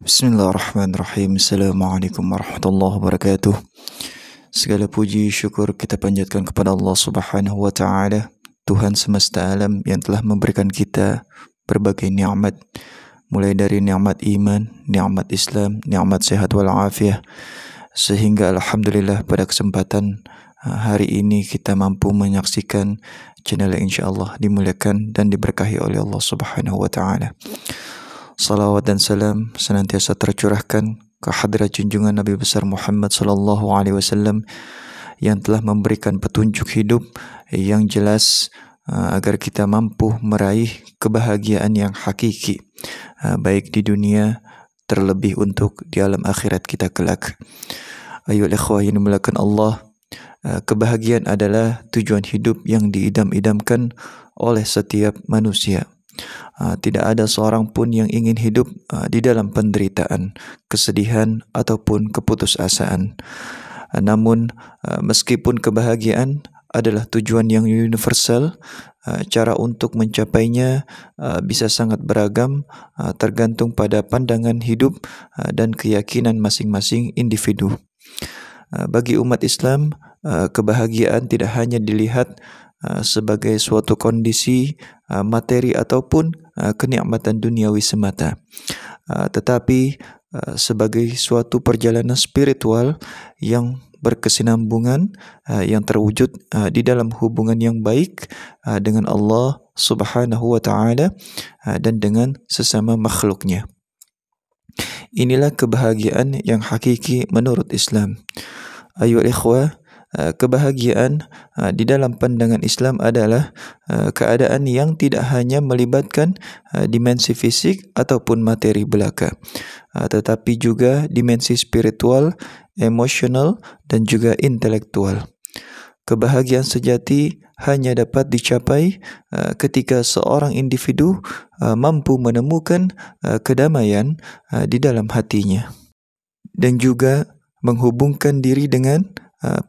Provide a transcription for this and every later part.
Bismillahirrahmanirrahim. Assalamualaikum warahmatullahi wabarakatuh. Segala puji syukur kita panjatkan kepada Allah Subhanahu wa taala, Tuhan semesta alam yang telah memberikan kita berbagai nikmat, mulai dari nikmat iman, nikmat Islam, nikmat sehat wal afiah, sehingga alhamdulillah pada kesempatan hari ini kita mampu menyaksikan channel yang insyaallah dimuliakan dan diberkahi oleh Allah Subhanahu wa taala. Salawat dan salam senantiasa tercurahkan ke hadirat junjungan Nabi besar Muhammad sallallahu alaihi wasallam yang telah memberikan petunjuk hidup yang jelas agar kita mampu meraih kebahagiaan yang hakiki, baik di dunia terlebih untuk di alam akhirat kita kelak. Ayolah ikhwah yang dimuliakan Allah, kebahagiaan adalah tujuan hidup yang diidam-idamkan oleh setiap manusia. Tidak ada seorang pun yang ingin hidup di dalam penderitaan, kesedihan ataupun keputusasaan. Namun meskipun kebahagiaan adalah tujuan yang universal, cara untuk mencapainya bisa sangat beragam, tergantung pada pandangan hidup dan keyakinan masing-masing individu. Bagi umat Islam, kebahagiaan tidak hanya dilihat sebagai suatu kondisi materi ataupun kenikmatan duniawi semata, tetapi sebagai suatu perjalanan spiritual yang berkesinambungan, yang terwujud di dalam hubungan yang baik dengan Allah Subhanahu wa taala dan dengan sesama makhluknya. Inilah kebahagiaan yang hakiki menurut Islam. Ayo ikhwah, kebahagiaan di dalam pandangan Islam adalah keadaan yang tidak hanya melibatkan dimensi fisik ataupun materi belaka, tetapi juga dimensi spiritual, emosional, dan juga intelektual. Kebahagiaan sejati hanya dapat dicapai ketika seorang individu mampu menemukan kedamaian di dalam hatinya dan juga menghubungkan diri dengan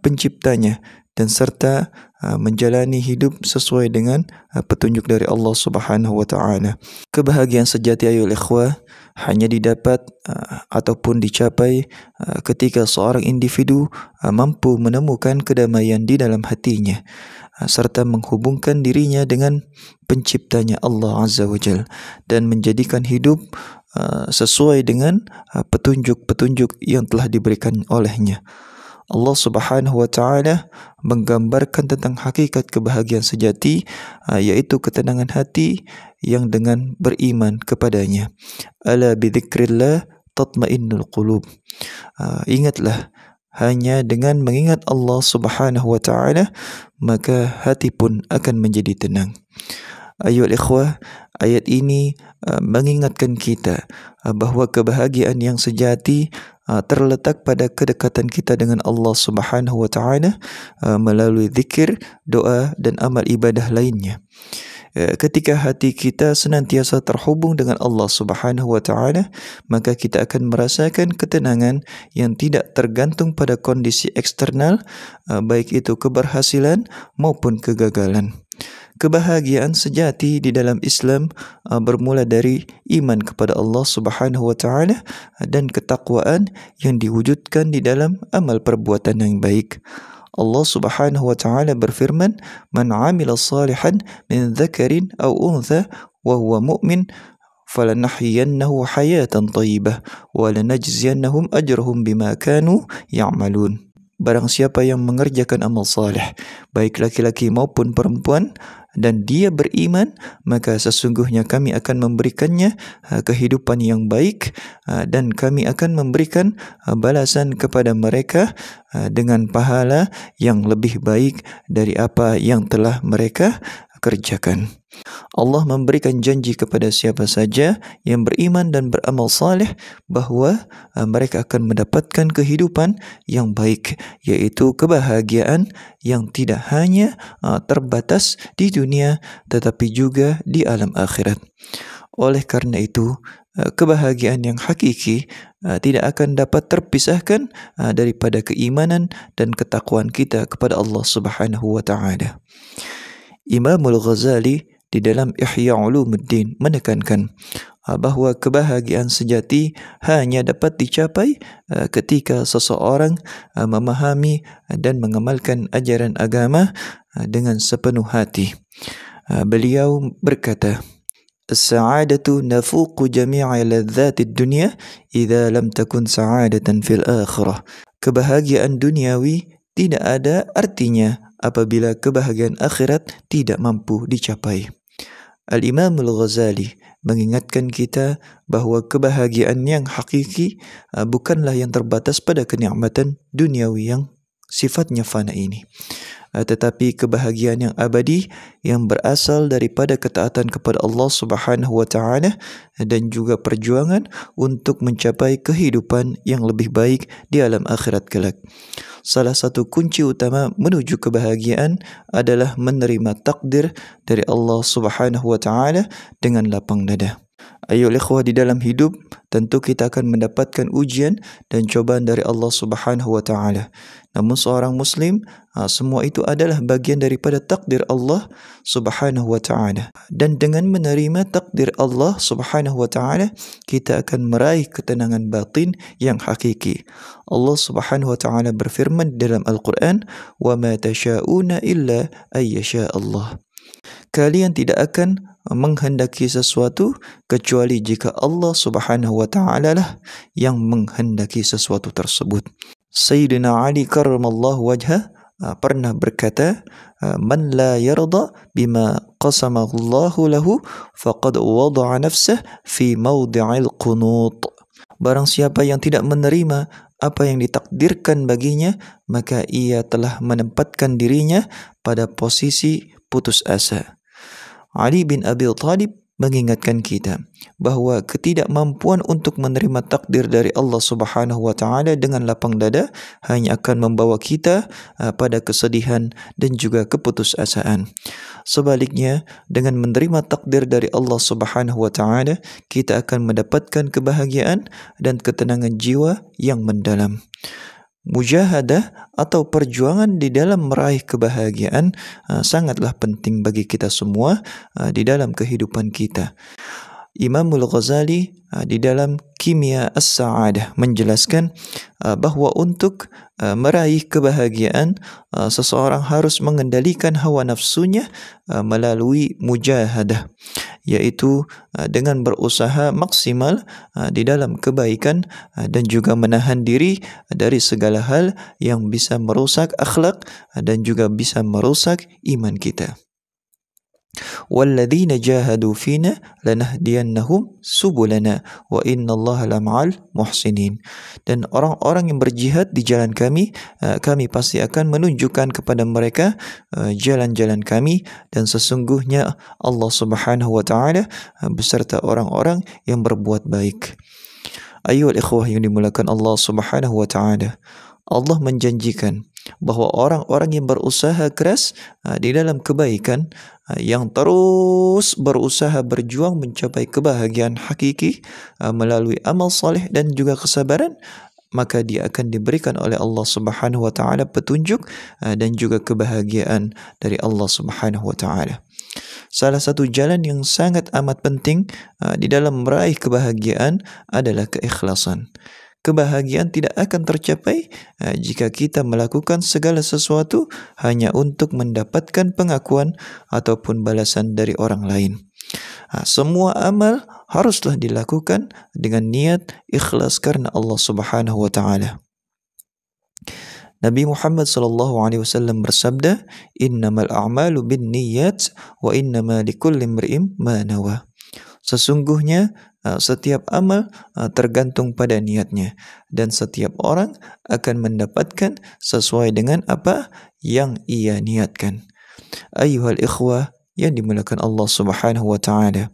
penciptanya dan serta menjalani hidup sesuai dengan petunjuk dari Allah Subhanahu wa taala. Kebahagiaan sejati ayolah ikhwah hanya didapat ataupun dicapai ketika seorang individu mampu menemukan kedamaian di dalam hatinya serta menghubungkan dirinya dengan penciptanya Allah Azza wa Jalla dan menjadikan hidup sesuai dengan petunjuk-petunjuk yang telah diberikan olehnya. Allah Subhanahu wa taala menggambarkan tentang hakikat kebahagiaan sejati, yaitu ketenangan hati yang dengan beriman kepadanya. Ala bidzikrillah tatmainnul qulub. Ingatlah, hanya dengan mengingat Allah Subhanahu wa taala maka hati pun akan menjadi tenang. Ayo ikhwah, ayat ini mengingatkan kita bahwa kebahagiaan yang sejati terletak pada kedekatan kita dengan Allah Subhanahu wa taala melalui zikir, doa dan amal ibadah lainnya. Ketika hati kita senantiasa terhubung dengan Allah Subhanahu wa taala, maka kita akan merasakan ketenangan yang tidak tergantung pada kondisi eksternal, baik itu keberhasilan maupun kegagalan. Kebahagiaan sejati di dalam Islam bermula dari iman kepada Allah Subhanahu wa taala dan ketakwaan yang diwujudkan di dalam amal perbuatan yang baik. Allah Subhanahu wa taala berfirman, "Man 'amila shalihan min dzakarin aw untha wa huwa mu'min falanahyiyannahu hayatan thayyibah wa lanajziyannahum ajrahum bima kanu ya'malun." Barang siapa yang mengerjakan amal saleh, baik laki-laki maupun perempuan, dan dia beriman, maka sesungguhnya kami akan memberikannya kehidupan yang baik dan kami akan memberikan balasan kepada mereka dengan pahala yang lebih baik dari apa yang telah mereka kerjakan. Allah memberikan janji kepada siapa saja yang beriman dan beramal saleh bahwa mereka akan mendapatkan kehidupan yang baik, yaitu kebahagiaan yang tidak hanya terbatas di dunia tetapi juga di alam akhirat. Oleh karena itu, kebahagiaan yang hakiki tidak akan dapat terpisahkan daripada keimanan dan ketakwaan kita kepada Allah Subhanahu wa taala. Imamul Ghazali di di dalam Ihya Ulumuddin menekankan bahawa kebahagiaan sejati hanya dapat dicapai ketika seseorang memahami dan mengamalkan ajaran agama dengan sepenuh hati. Beliau berkata, "As-sa'adatu nafuqu jami'a ladzatid dunya idza lam takun sa'adatan fil akhirah." Kebahagiaan duniawi tidak ada artinya apabila kebahagiaan akhirat tidak mampu dicapai. Al-Imam Al-Ghazali mengingatkan kita bahawa kebahagiaan yang hakiki bukanlah yang terbatas pada kenikmatan duniawi yang sifatnya fana ini, tetapi kebahagiaan yang abadi yang berasal daripada ketaatan kepada Allah Subhanahu wa taala dan juga perjuangan untuk mencapai kehidupan yang lebih baik di alam akhirat kelak. Salah satu kunci utama menuju kebahagiaan adalah menerima takdir dari Allah Subhanahu wa taala dengan lapang dada. Ayol ikhwah, di dalam hidup tentu kita akan mendapatkan ujian dan cobaan dari Allah Subhanahu wa taala. Namun seorang muslim, semua itu adalah bagian daripada takdir Allah Subhanahu wa taala. Dan dengan menerima takdir Allah Subhanahu wa taala, kita akan meraih ketenangan batin yang hakiki. Allah Subhanahu wa taala berfirman dalam Al-Quran, "Wa ma tasha'una illa ayyasha Allah." Kalian tidak akan menghendaki sesuatu kecuali jika Allah Subhanahu wa taala lah yang menghendaki sesuatu tersebut. Sayyidina Ali karramallahu wajhah pernah berkata, "Man la yarda bima qasamahu Allahu lahu faqad wada'a nafsah fi mawdi'il qunut." Barang siapa yang tidak menerima apa yang ditakdirkan baginya, maka ia telah menempatkan dirinya pada posisi putus asa. Ali bin Abi Thalib mengingatkan kita bahawa ketidakmampuan untuk menerima takdir dari Allah Subhanahu wa taala dengan lapang dada hanya akan membawa kita pada kesedihan dan juga keputusasaan. Sebaliknya, dengan menerima takdir dari Allah Subhanahu wa taala, kita akan mendapatkan kebahagiaan dan ketenangan jiwa yang mendalam. Mujahadah atau perjuangan di dalam meraih kebahagiaan sangatlah penting bagi kita semua di dalam kehidupan kita. Imam Al-Ghazali di dalam Kimia As-Sa'adah menjelaskan bahawa untuk meraih kebahagiaan seseorang harus mengendalikan hawa nafsunya melalui mujahadah, iaitu dengan berusaha maksimal di dalam kebaikan dan juga menahan diri dari segala hal yang bisa merusak akhlak dan juga bisa merusak iman kita. وَالَّذِينَ جَاهَدُوا فِينَا لَنَهْدِيَنَّهُمْ سُبُلَنَا وَإِنَّ اللَّهَ لَمَعَ الْمُحْسِنِينَ. Dan orang-orang yang berjihad di jalan kami, kami pasti akan menunjukkan kepada mereka jalan-jalan kami, dan sesungguhnya Allah Subhanahu wa taala beserta orang-orang yang berbuat baik. Ayyuhal ikhwah yang dimulakan Allah Subhanahu wa taala, Allah menjanjikan bahawa orang-orang yang berusaha keras di dalam kebaikan, yang terus berusaha berjuang mencapai kebahagiaan hakiki melalui amal saleh dan juga kesabaran, maka dia akan diberikan oleh Allah Subhanahu wa taala petunjuk dan juga kebahagiaan dari Allah Subhanahu wa taala. Salah satu jalan yang sangat amat penting di dalam meraih kebahagiaan adalah keikhlasan. Kebahagiaan tidak akan tercapai jika kita melakukan segala sesuatu hanya untuk mendapatkan pengakuan ataupun balasan dari orang lain. Semua amal haruslah dilakukan dengan niat ikhlas karena Allah Subhanahu wa taala. Nabi Muhammad SAW bersabda, "Innamal a'malu binniyat wa innama likulli imri'in ma nawa." Sesungguhnya setiap amal tergantung pada niatnya, dan setiap orang akan mendapatkan sesuai dengan apa yang ia niatkan. Ayyuhal ikhwah yang dimuliakan Allah Subhanahu wa taala,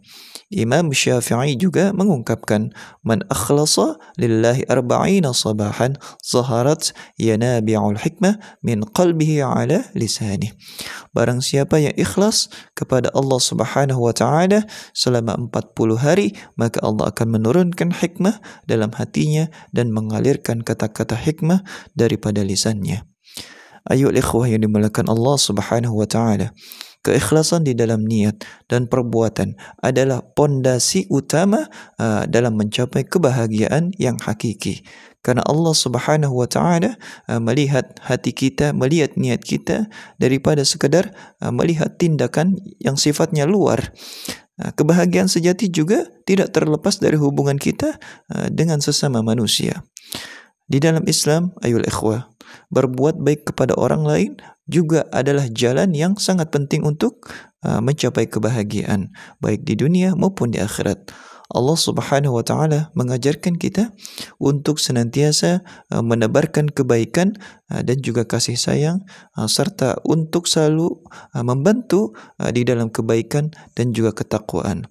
Imam Syafi'i juga mengungkapkan, "Man akhlasa lillahi arba'ina sabahan zaharat yanabi'ul hikmah min qalbihi ala lisanih." Barang siapa yang ikhlas kepada Allah Subhanahu wa taala selama 40 hari, maka Allah akan menurunkan hikmah dalam hatinya dan mengalirkan kata-kata hikmah daripada lisannya. Ayo ikhwah yang dimuliakan Allah Subhanahu wa taala, Keikhlasan di dalam niat dan perbuatan adalah pondasi utama dalam mencapai kebahagiaan yang hakiki. Karena Allah Subhanahu wa taala melihat hati kita, melihat niat kita daripada sekadar melihat tindakan yang sifatnya luar. Kebahagiaan sejati juga tidak terlepas dari hubungan kita dengan sesama manusia. Di dalam Islam, ayol ikhwah, berbuat baik kepada orang lain juga adalah jalan yang sangat penting untuk mencapai kebahagiaan, baik di dunia maupun di akhirat. Allah Subhanahu wa taala mengajarkan kita untuk senantiasa menebarkan kebaikan dan juga kasih sayang serta untuk selalu membantu di dalam kebaikan dan juga ketakwaan.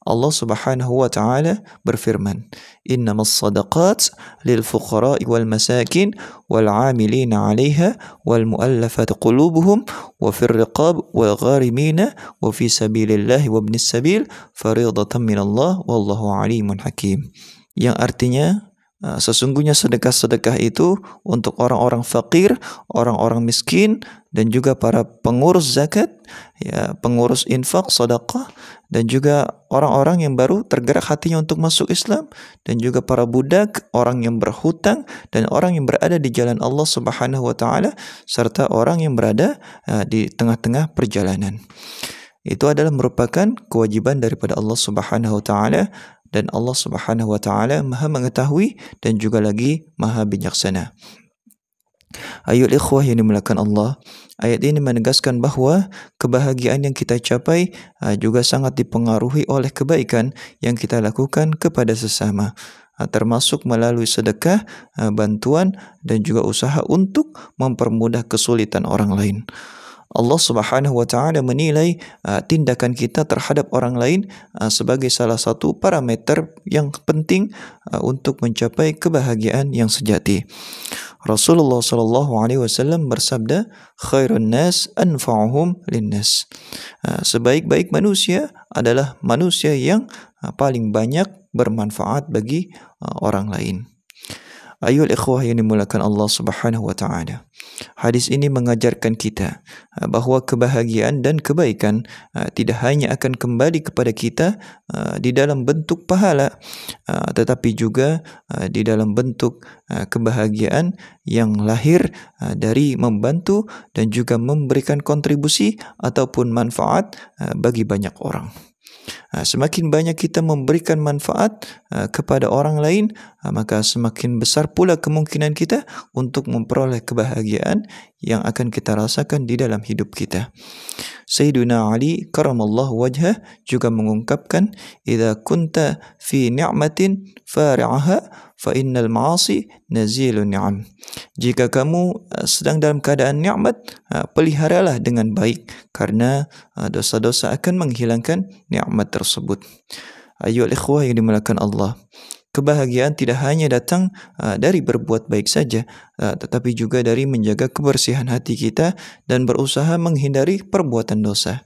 Allah Subhanahu wa taala berfirman, "Innamas shadaqat lil fuqara'i wal masakin wal 'amilina 'alaiha wal mu'allafati qulubuhum wa fir riqab wal gharimina wa fi sabilillahi wa ibnis sabil fariidatan minallah wallahu 'alimun hakim." Yang artinya sesungguhnya sedekah-sedekah itu untuk orang-orang fakir, orang-orang miskin, dan juga para pengurus zakat, ya, pengurus infak, sedekah, dan juga orang-orang yang baru tergerak hatinya untuk masuk Islam, dan juga para budak, orang yang berhutang, dan orang yang berada di jalan Allah Subhanahu wa taala, serta orang yang berada di tengah-tengah perjalanan. Itu adalah merupakan kewajiban daripada Allah Subhanahu wa taala, dan Allah Subhanahu wa taala Maha mengetahui dan juga lagi Maha bijaksana. Ayol ikhwah yang dimuliakan Allah, ayat ini menegaskan bahawa kebahagiaan yang kita capai juga sangat dipengaruhi oleh kebaikan yang kita lakukan kepada sesama, termasuk melalui sedekah, bantuan, dan juga usaha untuk mempermudah kesulitan orang lain. Allah Subhanahu wa taala menilai tindakan kita terhadap orang lain sebagai salah satu parameter yang penting untuk mencapai kebahagiaan yang sejati. Rasulullah sallallahu alaihi wasallam bersabda, "Khairun nas anfa'uhum linnas." Sebaik-baik manusia adalah manusia yang paling banyak bermanfaat bagi orang lain. Ayol ikhwah yang dimulakan Allah Subhanahu wa taala. Hadis ini mengajarkan kita bahawa kebahagiaan dan kebaikan tidak hanya akan kembali kepada kita di dalam bentuk pahala, tetapi juga di dalam bentuk kebahagiaan yang lahir dari membantu dan juga memberikan kontribusi ataupun manfaat bagi banyak orang. Semakin banyak kita memberikan manfaat kepada orang lain, maka semakin besar pula kemungkinan kita untuk memperoleh kebahagiaan yang akan kita rasakan di dalam hidup kita. Sayyiduna Ali karamallahu wajhah juga mengungkapkan, "Idza kunta fi ni'matin fari'aha fa innal ma'asi nazilun ni'am." Jika kamu sedang dalam keadaan nikmat, peliharalah dengan baik karena dosa-dosa akan menghilangkan nikmat tersebut. Ayol ikhwah yang dimuliakan Allah, kebahagiaan tidak hanya datang dari berbuat baik saja, tetapi juga dari menjaga kebersihan hati kita dan berusaha menghindari perbuatan dosa.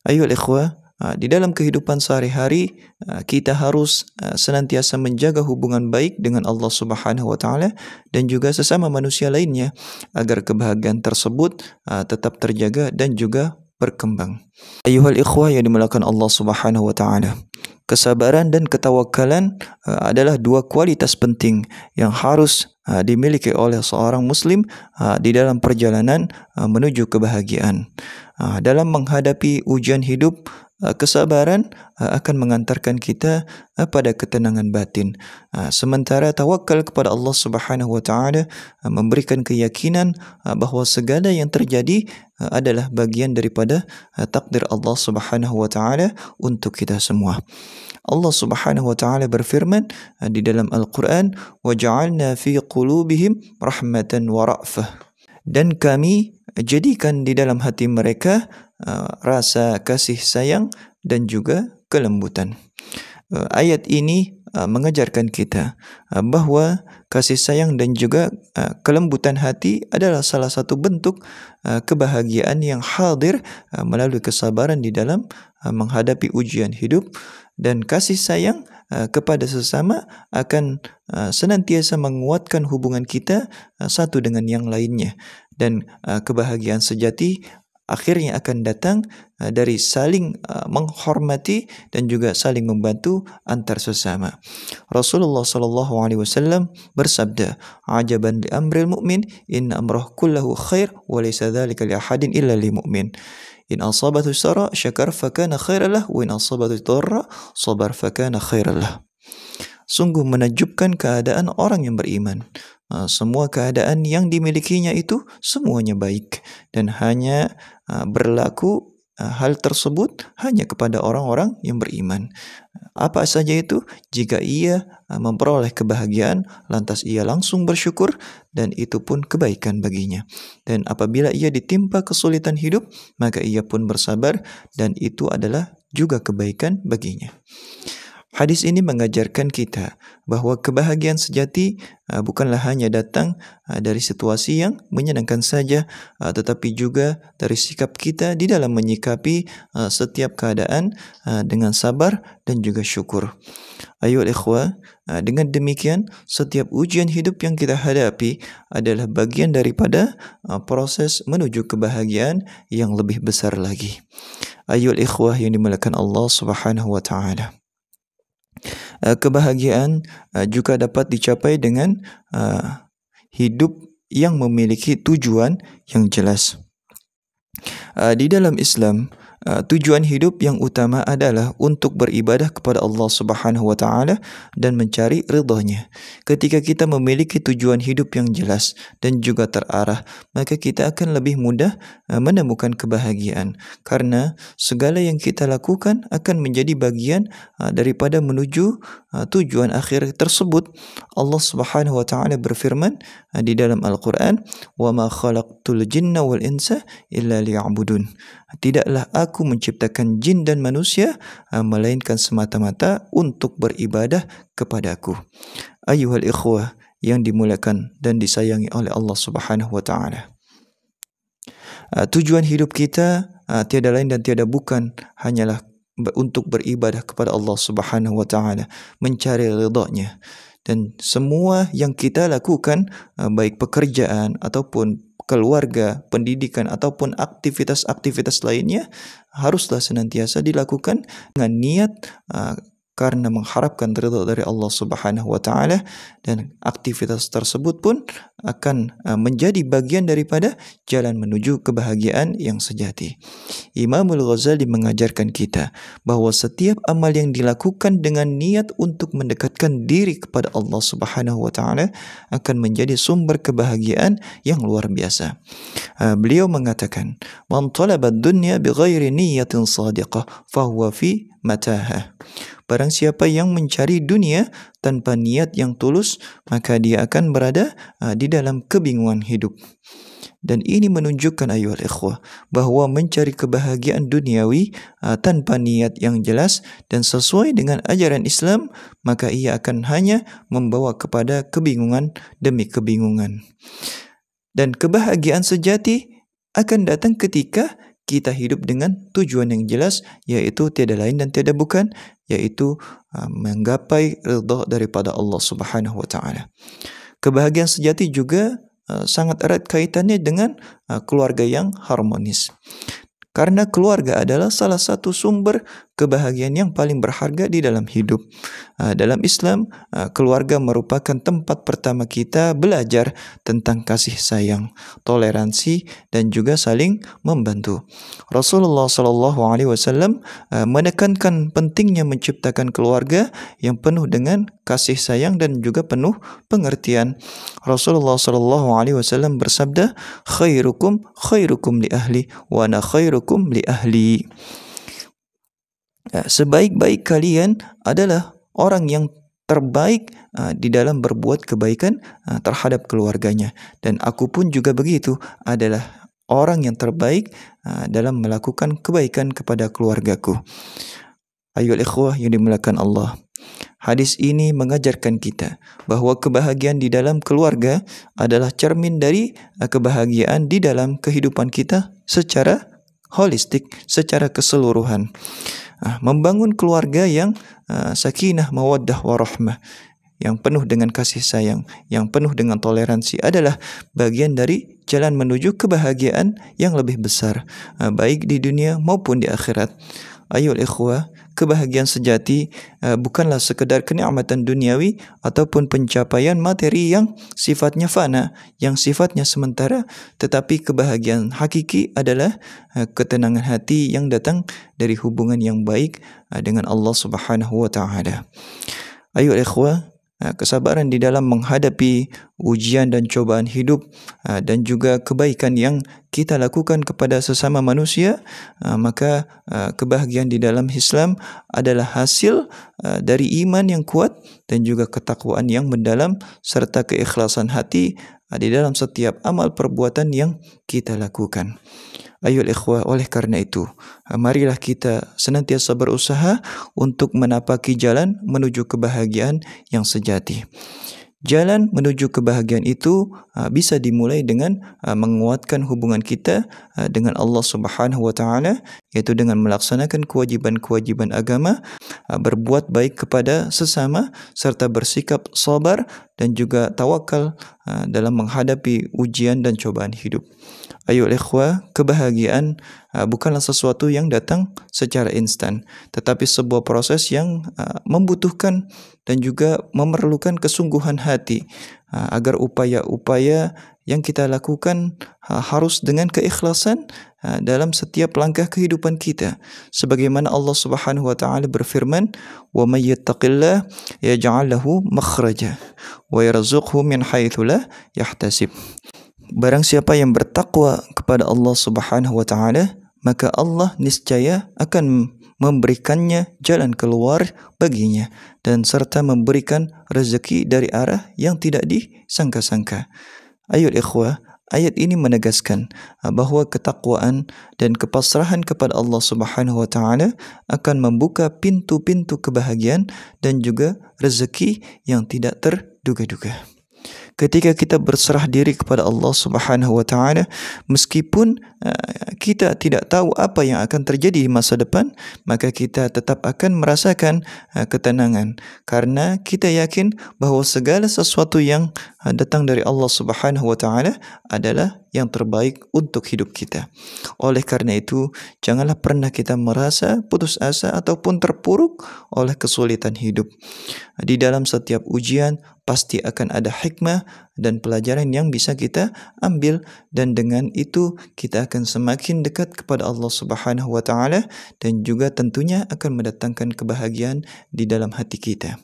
Ayol ikhwah, di dalam kehidupan sehari-hari kita harus senantiasa menjaga hubungan baik dengan Allah Subhanahu wa taala dan juga sesama manusia lainnya agar kebahagiaan tersebut tetap terjaga dan juga berkembang. Ayuhal ikhwah yang dimuliakan Allah Subhanahu wa taala, kesabaran dan ketawakalan adalah dua kualitas penting yang harus dimiliki oleh seorang muslim di dalam perjalanan menuju kebahagiaan. Dalam menghadapi ujian hidup, kesabaran akan mengantarkan kita pada ketenangan batin. Sementara tawakal kepada Allah Subhanahu wa taala memberikan keyakinan bahawa segala yang terjadi adalah bagian daripada takdir Allah Subhanahu wa taala untuk kita semua. Allah Subhanahu wa taala berfirman di dalam Al-Quran, "Waja'alna fi qulubihim rahmatan wa ra'fah." Dan kami jadikan di dalam hati mereka rasa kasih sayang dan juga kelembutan. Ayat ini mengajarkan kita bahawa kasih sayang dan juga kelembutan hati adalah salah satu bentuk kebahagiaan yang hadir melalui kesabaran di dalam menghadapi ujian hidup, dan kasih sayang kepada sesama akan senantiasa menguatkan hubungan kita satu dengan yang lainnya, dan kebahagiaan sejati akhirnya akan datang dari saling menghormati dan juga saling membantu antar sesama. Rasulullah sallallahu alaihi wasallam bersabda, "Ajaban li amril mu'min, inna amrahu kullahu khair wa laysa dzalika li ahadin illa lil mu'min. In asabathu sarra syakar fakana khairan lah wa in asabathu dharra sabar fakana khairan lah." Sungguh menakjubkan keadaan orang yang beriman. Semua keadaan yang dimilikinya itu semuanya baik dan hanya berlaku hal tersebut hanya kepada orang-orang yang beriman. Apa saja itu? Jika ia memperoleh kebahagiaan, lantas ia langsung bersyukur dan itu pun kebaikan baginya. Dan apabila ia ditimpa kesulitan hidup, maka ia pun bersabar dan itu adalah juga kebaikan baginya. Hadis ini mengajarkan kita bahwa kebahagiaan sejati bukanlah hanya datang dari situasi yang menyenangkan saja, tetapi juga dari sikap kita di dalam menyikapi setiap keadaan dengan sabar dan juga syukur. Ayuhal ikhwah, dengan demikian setiap ujian hidup yang kita hadapi adalah bagian daripada proses menuju kebahagiaan yang lebih besar lagi. Ayuhal ikhwah yang dimuliakan Allah Subhanahu wa taala. Kebahagiaan juga dapat dicapai dengan hidup yang memiliki tujuan yang jelas. Di dalam Islam, tujuan hidup yang utama adalah untuk beribadah kepada Allah Subhanahu wa taala dan mencari ridha-Nya. Ketika kita memiliki tujuan hidup yang jelas dan juga terarah, maka kita akan lebih mudah menemukan kebahagiaan karena segala yang kita lakukan akan menjadi bagian daripada menuju tujuan akhir tersebut. Allah Subhanahu wa taala berfirman di dalam Al-Qur'an, "Wa ma khalaqtul jinna wal insa illa liya'budun." Tidaklah aku menciptakan jin dan manusia melainkan semata-mata untuk beribadah kepadaku. Ayuhal ikhwah yang dimuliakan dan disayangi oleh Allah Subhanahu wa taala. Tujuan hidup kita tiada lain dan tiada bukan hanyalah untuk beribadah kepada Allah Subhanahu wa taala, mencari ridha-Nya. Dan semua yang kita lakukan, baik pekerjaan ataupun keluarga, pendidikan ataupun aktivitas-aktivitas lainnya, haruslah senantiasa dilakukan dengan niat karena mengharapkan ridha dari Allah Subhanahu wa taala, dan aktivitas tersebut pun akan menjadi bagian daripada jalan menuju kebahagiaan yang sejati. Imamul Ghazali mengajarkan kita bahawa setiap amal yang dilakukan dengan niat untuk mendekatkan diri kepada Allah Subhanahu wa taala akan menjadi sumber kebahagiaan yang luar biasa. Beliau mengatakan, "Man talaba ad-dunya bighairi niyyatin shadiqah fahuwa fi mataha." Barang siapa yang mencari dunia tanpa niat yang tulus, maka dia akan berada di dalam kebingungan hidup. Dan ini menunjukkan ayuhal ikhwah bahawa mencari kebahagiaan duniawi tanpa niat yang jelas dan sesuai dengan ajaran Islam, maka ia akan hanya membawa kepada kebingungan demi kebingungan. Dan kebahagiaan sejati akan datang ketika kita hidup dengan tujuan yang jelas, yaitu tiada lain dan tiada bukan, yaitu menggapai ridha daripada Allah Subhanahu wa taala. Kebahagiaan sejati juga sangat erat kaitannya dengan keluarga yang harmonis. Karena keluarga adalah salah satu sumber kebahagiaan yang paling berharga di dalam hidup. Dalam Islam, keluarga merupakan tempat pertama kita belajar tentang kasih sayang, toleransi dan juga saling membantu. Rasulullah SAW menekankan pentingnya menciptakan keluarga yang penuh dengan kasih sayang dan juga penuh pengertian. Rasulullah SAW bersabda, "Khairukum khairukum li ahli wa ana khairukum li ahli." Sebaik-baik kalian adalah orang yang terbaik di dalam berbuat kebaikan terhadap keluarganya, dan aku pun juga begitu, adalah orang yang terbaik dalam melakukan kebaikan kepada keluargaku. Ayuhal ikhwah yang dimuliakan Allah, hadis ini mengajarkan kita bahawa kebahagiaan di dalam keluarga adalah cermin dari kebahagiaan di dalam kehidupan kita secara holistik, secara keseluruhan. Membangun keluarga yang sakinah, mawaddah, warahmah, yang penuh dengan kasih sayang, yang penuh dengan toleransi adalah bagian dari jalan menuju kebahagiaan yang lebih besar, baik di dunia maupun di akhirat. Ayol ikhwah, kebahagiaan sejati bukanlah sekedar kenikmatan duniawi ataupun pencapaian materi yang sifatnya fana, yang sifatnya sementara, tetapi kebahagiaan hakiki adalah ketenangan hati yang datang dari hubungan yang baik dengan Allah Subhanahu wa taala. Ayol ikhwah, kesabaran di dalam menghadapi ujian dan cobaan hidup dan juga kebaikan yang kita lakukan kepada sesama manusia, maka kebahagiaan di dalam Islam adalah hasil dari iman yang kuat dan juga ketakwaan yang mendalam serta keikhlasan hati di dalam setiap amal perbuatan yang kita lakukan. Ayol ikhwah, oleh karena itu, marilah kita senantiasa berusaha untuk menapaki jalan menuju kebahagiaan yang sejati. Jalan menuju kebahagiaan itu bisa dimulai dengan menguatkan hubungan kita dengan Allah Subhanahu wa taala, yaitu dengan melaksanakan kewajiban-kewajiban agama, berbuat baik kepada sesama serta bersikap sabar dan juga tawakal dalam menghadapi ujian dan cobaan hidup. Ayol ikhwah, kebahagiaan bukanlah sesuatu yang datang secara instan, tetapi sebuah proses yang membutuhkan dan juga memerlukan kesungguhan hati agar upaya-upaya yang kita lakukan harus dengan keikhlasan dalam setiap langkah kehidupan kita. Sebagaimana Allah Subhanahu wa taala berfirman, "Wa may yattaqillah yaj'al lahu makhraja wa yarzuqhu min haitsu la yahtasib." Barang siapa yang bertakwa kepada Allah Subhanahu wa taala, maka Allah niscaya akan memberikannya jalan keluar baginya dan serta memberikan rezeki dari arah yang tidak disangka-sangka. Ayol ikhwah, ayat ini menegaskan bahawa ketakwaan dan kepasrahan kepada Allah Subhanahu wa taala akan membuka pintu-pintu kebahagiaan dan juga rezeki yang tidak terduga-duga. Ketika kita berserah diri kepada Allah Subhanahu wa taala, meskipun kita tidak tahu apa yang akan terjadi di masa depan, maka kita tetap akan merasakan ketenangan karena kita yakin bahawa segala sesuatu yang datang dari Allah Subhanahu wa taala adalah yang terbaik untuk hidup kita. Oleh karena itu, janganlah pernah kita merasa putus asa ataupun terpuruk oleh kesulitan hidup. Di dalam setiap ujian pasti akan ada hikmah dan pelajaran yang bisa kita ambil, dan dengan itu kita akan semakin dekat kepada Allah Subhanahu wa taala dan juga tentunya akan mendatangkan kebahagiaan di dalam hati kita.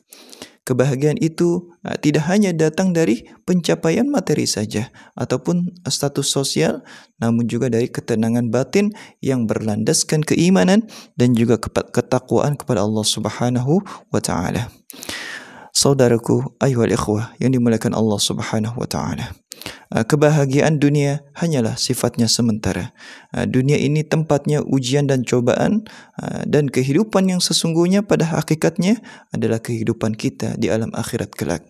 Kebahagiaan itu tidak hanya datang dari pencapaian materi saja ataupun status sosial, namun juga dari ketenangan batin yang berlandaskan keimanan dan juga ketakwaan kepada Allah Subhanahu wa taala. Saudaraku, ayuhal ikhwah yang dimuliakan Allah Subhanahu wa taala, kebahagiaan dunia hanyalah sifatnya sementara. Dunia ini tempatnya ujian dan cobaan, dan kehidupan yang sesungguhnya pada hakikatnya adalah kehidupan kita di alam akhirat kelak.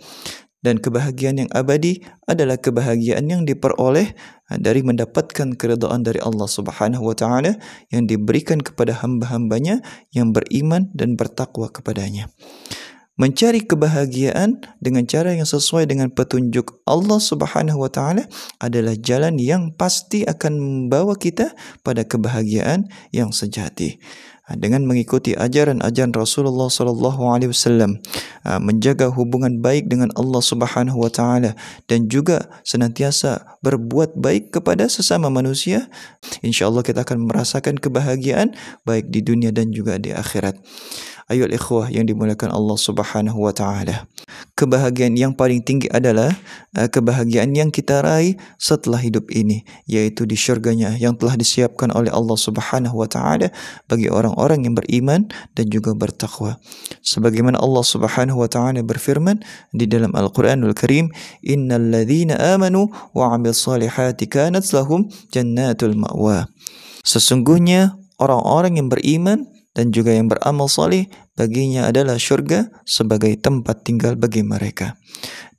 Dan kebahagiaan yang abadi adalah kebahagiaan yang diperoleh dari mendapatkan keridhaan dari Allah Subhanahu wa taala yang diberikan kepada hamba-hambanya yang beriman dan bertakwa kepadanya. Mencari kebahagiaan dengan cara yang sesuai dengan petunjuk Allah Subhanahu wa taala adalah jalan yang pasti akan membawa kita pada kebahagiaan yang sejati. Dengan mengikuti ajaran-ajaran Rasulullah sallallahu alaihi wasallam, menjaga hubungan baik dengan Allah Subhanahu wa taala dan juga senantiasa berbuat baik kepada sesama manusia, insyaallah kita akan merasakan kebahagiaan baik di dunia dan juga di akhirat. Ayol ikhwah yang dimuliakan Allah Subhanahu wa taala, kebahagiaan yang paling tinggi adalah kebahagiaan yang kita raih setelah hidup ini, yaitu di syurganya yang telah disiapkan oleh Allah Subhanahu wa taala bagi orang-orang yang beriman dan juga bertakwa. Sebagaimana Allah Subhanahu wa taala berfirman di dalam Al-Qur'anul Karim, "Innal ladzina amanu wa 'amilus solihati kanat lahum jannatul ma'wa." Sesungguhnya orang-orang yang beriman dan juga yang beramal salih, baginya adalah syurga sebagai tempat tinggal bagi mereka.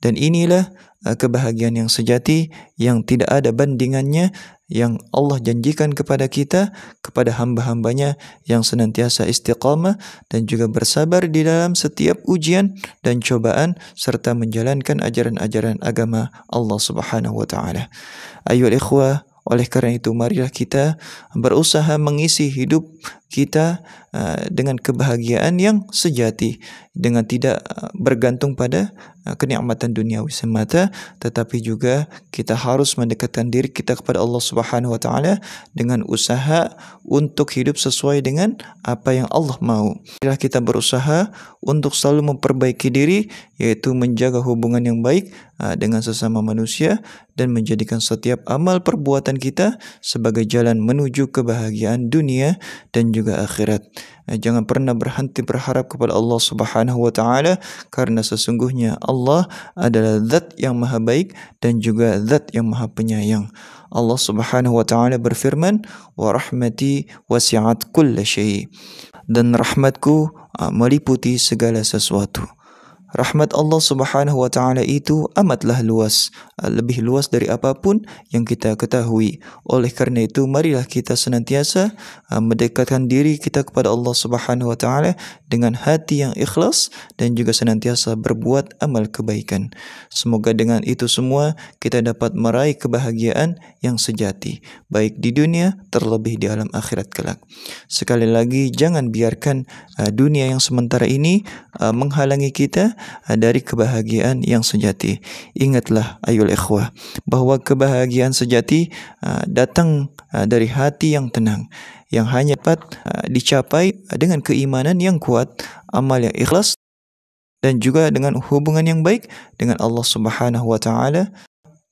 Dan inilah kebahagiaan yang sejati yang tidak ada bandingannya, yang Allah janjikan kepada kita, kepada hamba-hambanya yang senantiasa istiqamah dan juga bersabar di dalam setiap ujian dan cobaan serta menjalankan ajaran-ajaran agama Allah Subhanahu wa taala. Ayo ikhwah, oleh karena itu marilah kita berusaha mengisi hidup kita dengan kebahagiaan yang sejati, dengan tidak bergantung pada kenikmatan duniawi semata, tetapi juga kita harus mendekatkan diri kita kepada Allah Subhanahu wa taala dengan usaha untuk hidup sesuai dengan apa yang Allah mau. Marilah kita berusaha untuk selalu memperbaiki diri, yaitu menjaga hubungan yang baik dengan sesama manusia dan menjadikan setiap amal perbuatan kita sebagai jalan menuju kebahagiaan dunia dan juga akhirat. Jangan pernah berhenti berharap kepada Allah Subhanahu wa taala, karena sesungguhnya Allah adalah zat yang maha baik dan juga zat yang maha penyayang. Allah Subhanahu wa taala berfirman, "Wa rahmati wasi'at kulla syai'." Dan rahmatku meliputi segala sesuatu. Rahmat Allah Subhanahu wa taala itu amatlah luas, lebih luas dari apapun yang kita ketahui. Oleh karena itu marilah kita senantiasa mendekatkan diri kita kepada Allah Subhanahu wa taala dengan hati yang ikhlas dan juga senantiasa berbuat amal kebaikan. Semoga dengan itu semua kita dapat meraih kebahagiaan yang sejati, baik di dunia terlebih di alam akhirat kelak. Sekali lagi, jangan biarkan dunia yang sementara ini menghalangi kita dari kebahagiaan yang sejati. Ingatlah ayol ikhwah, bahwa kebahagiaan sejati datang dari hati yang tenang, yang hanya dapat dicapai dengan keimanan yang kuat, amal yang ikhlas, dan juga dengan hubungan yang baik dengan Allah Subhanahu wa taala.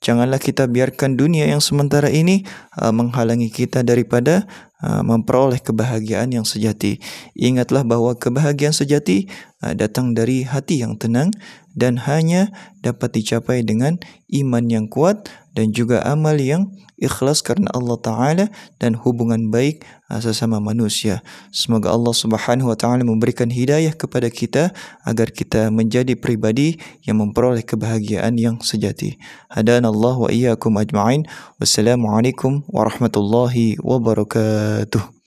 Janganlah kita biarkan dunia yang sementara ini menghalangi kita daripada memperoleh kebahagiaan yang sejati. Ingatlah bahwa kebahagiaan sejati datang dari hati yang tenang dan hanya dapat dicapai dengan iman yang kuat dan juga amal yang ikhlas karena Allah Ta'ala dan hubungan baik sesama manusia. Semoga Allah Subhanahu wa taala memberikan hidayah kepada kita agar kita menjadi pribadi yang memperoleh kebahagiaan yang sejati. Hadanallahu wa iyyakum ajma'in. Wassalamualaikum warahmatullahi wabarakatuh.